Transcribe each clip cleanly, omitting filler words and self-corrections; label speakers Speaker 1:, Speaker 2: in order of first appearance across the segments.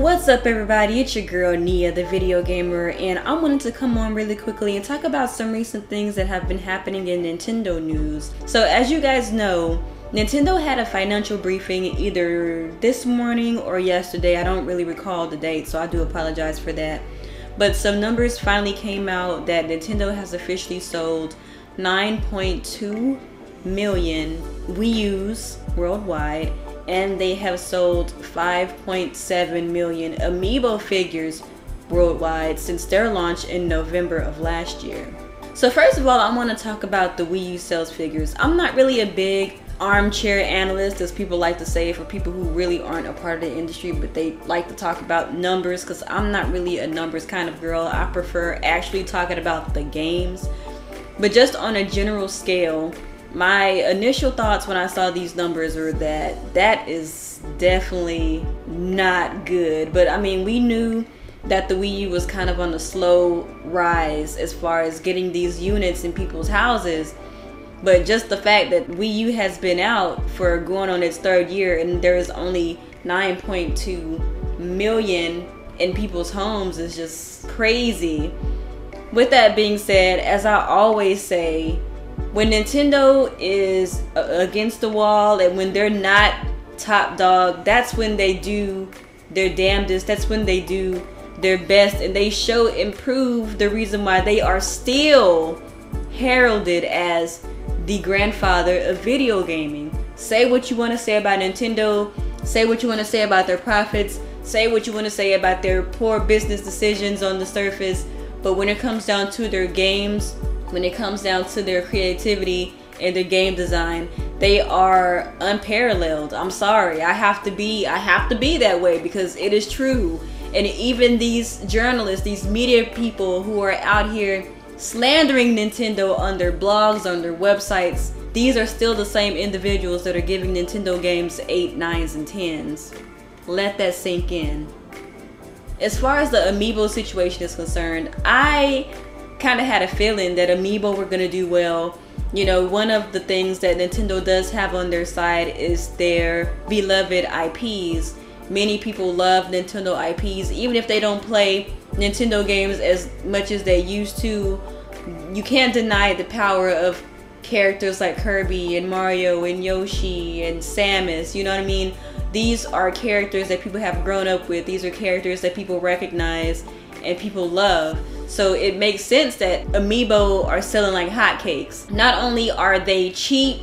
Speaker 1: What's up everybody, it's your girl Nia the video gamer, and I wanted to come on really quickly and talk about some recent things that have been happening in Nintendo news. So as you guys know, Nintendo had a financial briefing either this morning or yesterday. I don't really recall the date, so I do apologize for that. But some numbers finally came out that Nintendo has officially sold 9.2 million Wii U's worldwide, and they have sold 5.7 million Amiibo figures worldwide since their launch in November of last year. So first of all, I want to talk about the Wii U sales figures. I'm not really a big armchair analyst, as people like to say, for people who really aren't a part of the industry, but they like to talk about numbers, because I'm not really a numbers kind of girl. I prefer actually talking about the games. But just on a general scale, my initial thoughts when I saw these numbers were that is definitely not good. But I mean, we knew that the Wii U was kind of on a slow rise as far as getting these units in people's houses. But just the fact that Wii U has been out for going on its third year and there is only 9.2 million in people's homes is just crazy. With that being said, as I always say, when Nintendo is against the wall and when they're not top dog, that's when they do their damnedest. That's when they do their best, and they show and prove the reason why they are still heralded as the grandfather of video gaming. Say what you want to say about Nintendo, say what you want to say about their profits, say what you want to say about their poor business decisions on the surface, but when it comes down to their games, when it comes down to their creativity and their game design, they are unparalleled. I'm sorry, I have to be that way because it is true. And even these journalists, these media people who are out here slandering Nintendo on their blogs, on their websites, these are still the same individuals that are giving Nintendo games 8, 9s, and 10s. Let that sink in. As far as the Amiibo situation is concerned, I kind of had a feeling that Amiibo were going to do well. You know, one of the things that Nintendo does have on their side is their beloved IPs. Many people love Nintendo IPs, even if they don't play Nintendo games as much as they used to. You can't deny the power of characters like Kirby and Mario and Yoshi and Samus, you know what I mean? These are characters that people have grown up with. These are characters that people recognize and people love. So it makes sense that Amiibo are selling like hotcakes. Not only are they cheap,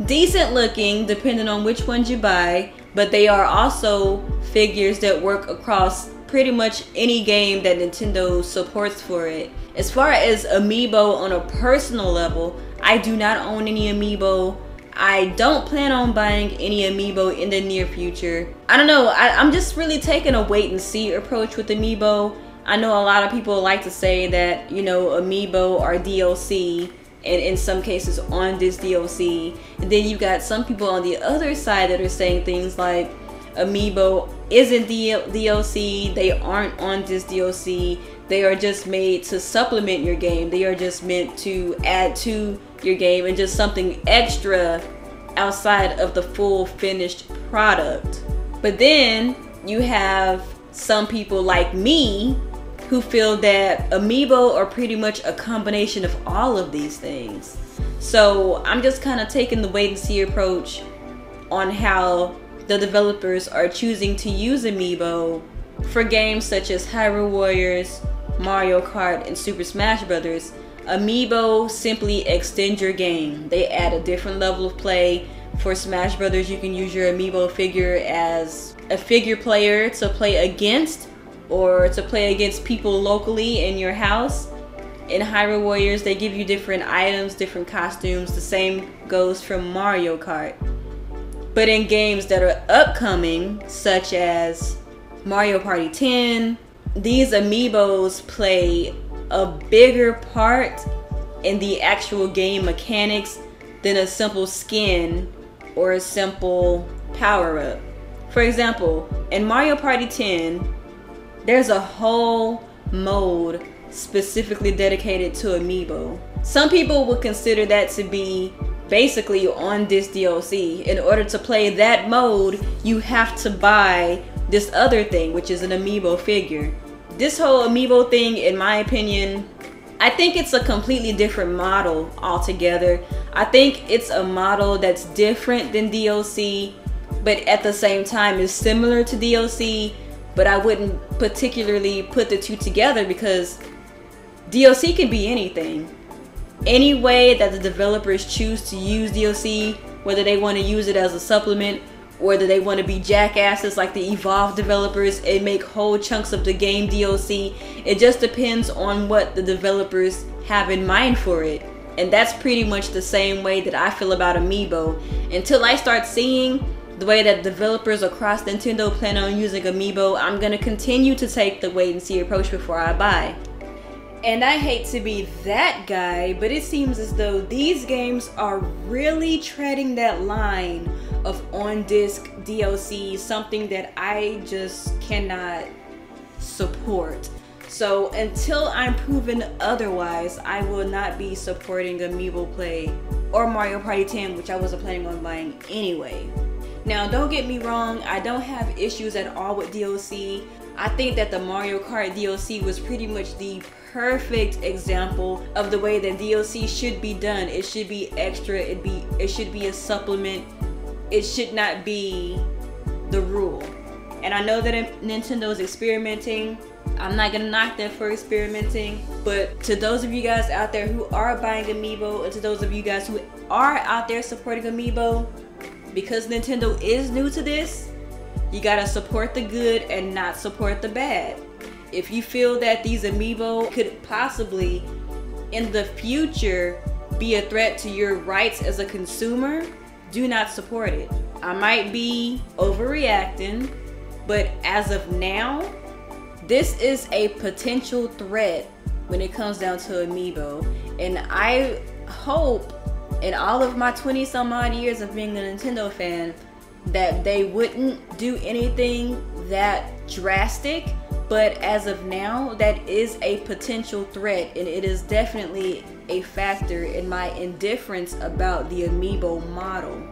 Speaker 1: decent looking, depending on which ones you buy, but they are also figures that work across pretty much any game that Nintendo supports for it. As far as Amiibo on a personal level, I do not own any Amiibo. I don't plan on buying any Amiibo in the near future. I don't know, I'm just really taking a wait and see approach with Amiibo. I know a lot of people like to say that, you know, Amiibo are DLC, and in some cases on this DLC. And then you got some people on the other side that are saying things like Amiibo isn't DLC, they aren't on this DLC, they are just made to supplement your game, they are just meant to add to your game and just something extra outside of the full finished product. But then you have some people like me who feel that Amiibo are pretty much a combination of all of these things. So I'm just kind of taking the wait and see approach on how the developers are choosing to use Amiibo for games such as Hyrule Warriors, Mario Kart, and Super Smash Bros. Amiibo simply extend your game. They add a different level of play. For Smash Bros, you can use your Amiibo figure as a figure player to play against, or to play against people locally in your house. In Hyrule Warriors, they give you different items, different costumes. The same goes for Mario Kart. But in games that are upcoming, such as Mario Party 10, these Amiibos play a bigger part in the actual game mechanics than a simple skin or a simple power-up. For example, in Mario Party 10, there's a whole mode specifically dedicated to Amiibo. Some people would consider that to be basically on this DLC. In order to play that mode, you have to buy this other thing, which is an Amiibo figure. This whole Amiibo thing, in my opinion, I think it's a completely different model altogether. I think it's a model that's different than DLC, but at the same time is similar to DLC, but I wouldn't particularly put the two together because DLC can be anything. Any way that the developers choose to use DLC, whether they want to use it as a supplement, whether they want to be jackasses like the Evolve developers and make whole chunks of the game DLC, it just depends on what the developers have in mind for it. And that's pretty much the same way that I feel about Amiibo. Until I start seeing the way that developers across Nintendo plan on using Amiibo, I'm going to continue to take the wait and see approach before I buy. And I hate to be that guy, but it seems as though these games are really treading that line of on-disc DLC, something that I just cannot support. So until I'm proven otherwise, I will not be supporting Amiibo Play or Mario Party 10, which I wasn't planning on buying anyway. Now, don't get me wrong, I don't have issues at all with DLC. I think that the Mario Kart DLC was pretty much the perfect example of the way that DLC should be done. It should be extra, it should be a supplement. It should not be the rule. And I know that Nintendo is experimenting. I'm not gonna knock them for experimenting, but to those of you guys out there who are buying Amiibo, and to those of you guys who are out there supporting Amiibo, because Nintendo is new to this, you gotta support the good and not support the bad. If you feel that these Amiibo could possibly, in the future, be a threat to your rights as a consumer, do not support it. I might be overreacting, but as of now, this is a potential threat when it comes down to Amiibo. And I hope, in all of my 20 some odd years of being a Nintendo fan, that they wouldn't do anything that drastic. But as of now, that is a potential threat, and it is definitely a factor in my indifference about the Amiibo model.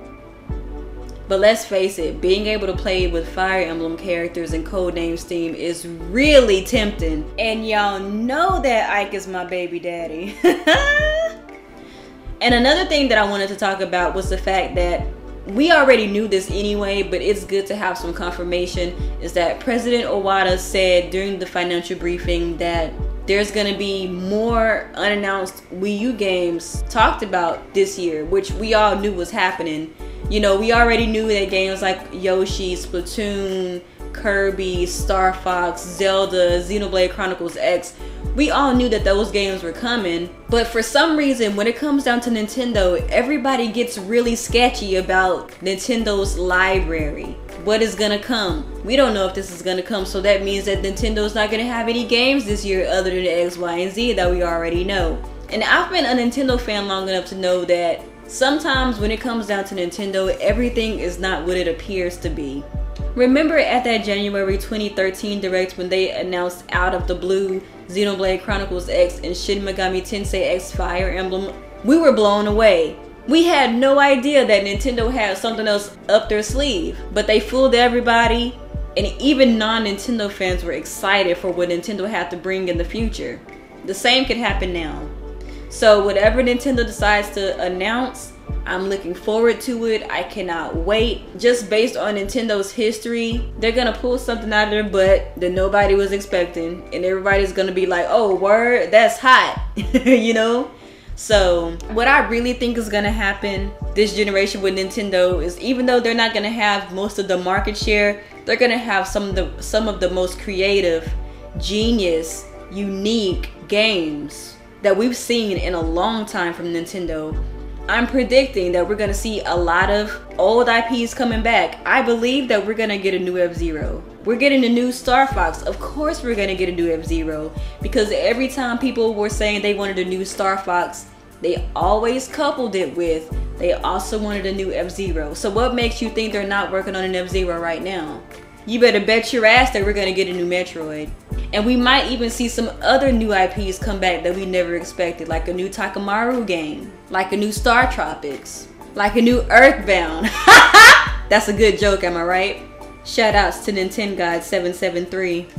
Speaker 1: But let's face it, being able to play with Fire Emblem characters and Codenames theme is really tempting. And y'all know that Ike is my baby daddy. And another thing that I wanted to talk about was the fact that we already knew this anyway, but it's good to have some confirmation, is that President Iwata said during the financial briefing that there's gonna be more unannounced Wii U games talked about this year, which we all knew was happening. You know, we already knew that games like Yoshi, Splatoon, Kirby, Star Fox, Zelda, Xenoblade Chronicles X, we all knew that those games were coming. But for some reason, when it comes down to Nintendo, everybody gets really sketchy about Nintendo's library. What is gonna come? We don't know if this is gonna come, so that means that Nintendo's not gonna have any games this year other than the X, Y, and Z that we already know. And I've been a Nintendo fan long enough to know that sometimes when it comes down to Nintendo, everything is not what it appears to be. Remember at that January 2013 Direct when they announced out of the blue Xenoblade Chronicles X and Shin Megami Tensei X Fire Emblem? We were blown away. We had no idea that Nintendo had something else up their sleeve, but they fooled everybody, and even non-Nintendo fans were excited for what Nintendo had to bring in the future. The same could happen now. So whatever Nintendo decides to announce, I'm looking forward to it. I cannot wait. Just based on Nintendo's history, they're gonna pull something out of their butt that nobody was expecting, and everybody's gonna be like, oh word, that's hot. You know? So what I really think is gonna happen this generation with Nintendo is, even though they're not gonna have most of the market share, they're gonna have some of the most creative, genius, unique games that we've seen in a long time from Nintendo. I'm predicting that we're gonna see a lot of old IPs coming back. I believe that we're gonna get a new F-Zero. We're getting a new Star Fox. Of course we're gonna get a new F-Zero, because every time people were saying they wanted a new Star Fox, they always coupled it with, they also wanted a new F-Zero. So what makes you think they're not working on an F-Zero right now? You better bet your ass that we're gonna get a new Metroid. And we might even see some other new IPs come back that we never expected, like a new Takamaru game, like a new Star Tropics, like a new Earthbound. That's a good joke, am I right? Shout outs to NintenGod773.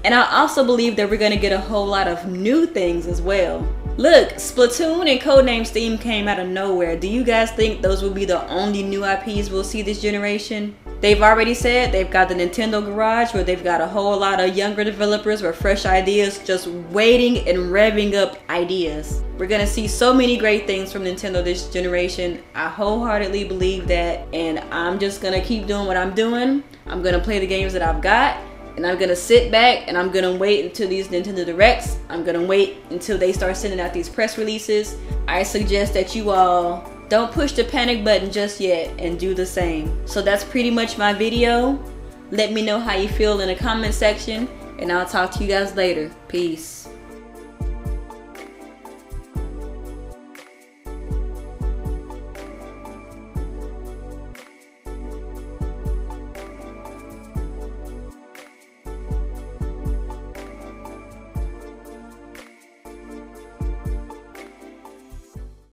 Speaker 1: And I also believe that we're gonna get a whole lot of new things as well. Look, Splatoon and Codename Steam came out of nowhere. Do you guys think those will be the only new IPs we'll see this generation? They've already said they've got the Nintendo Garage, where they've got a whole lot of younger developers with fresh ideas just waiting and revving up ideas. We're gonna see so many great things from Nintendo this generation. I wholeheartedly believe that, and I'm just gonna keep doing what I'm doing. I'm gonna play the games that I've got, and I'm gonna sit back and I'm gonna wait until these Nintendo Directs. I'm gonna wait until they start sending out these press releases. I suggest that you all don't push the panic button just yet and do the same. So that's pretty much my video. Let me know how you feel in the comment section, and I'll talk to you guys later. Peace.